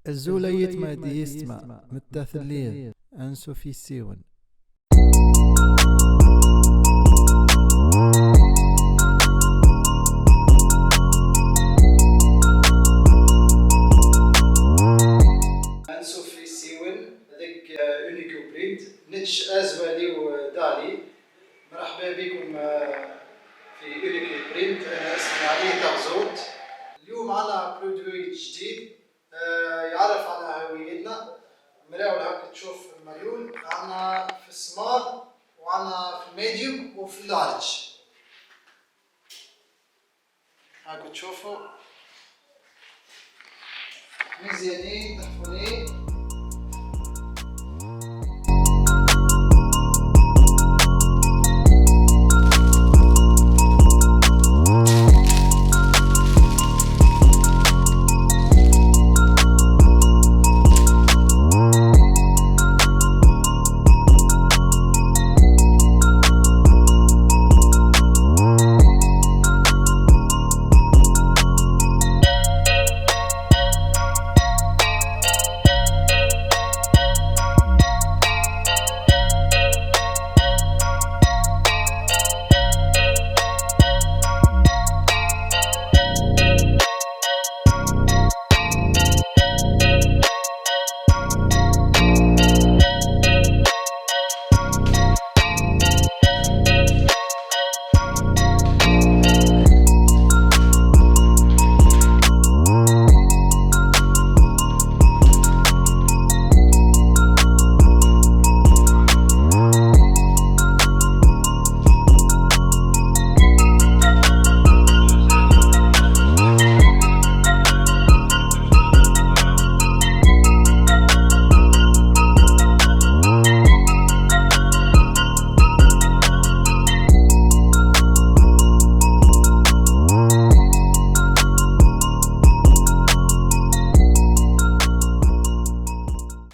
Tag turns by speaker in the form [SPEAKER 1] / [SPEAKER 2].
[SPEAKER 1] الزوليت ما ديستما متاثلية أنسو في سيون. أنسو في سيون هذيك أونيكو بريد نتش أزوالي ودالي. مرحبا بكم في أونيكو بريد. أنا اسمي علي تغزوت. اليوم عنا برودوي جديد يعرف على هويتنا. مراول هاك تشوف المليون عنا في السمار وعنا في الميديوم وفي اللارج. هاك تشوفوا مزيانين تحفونين.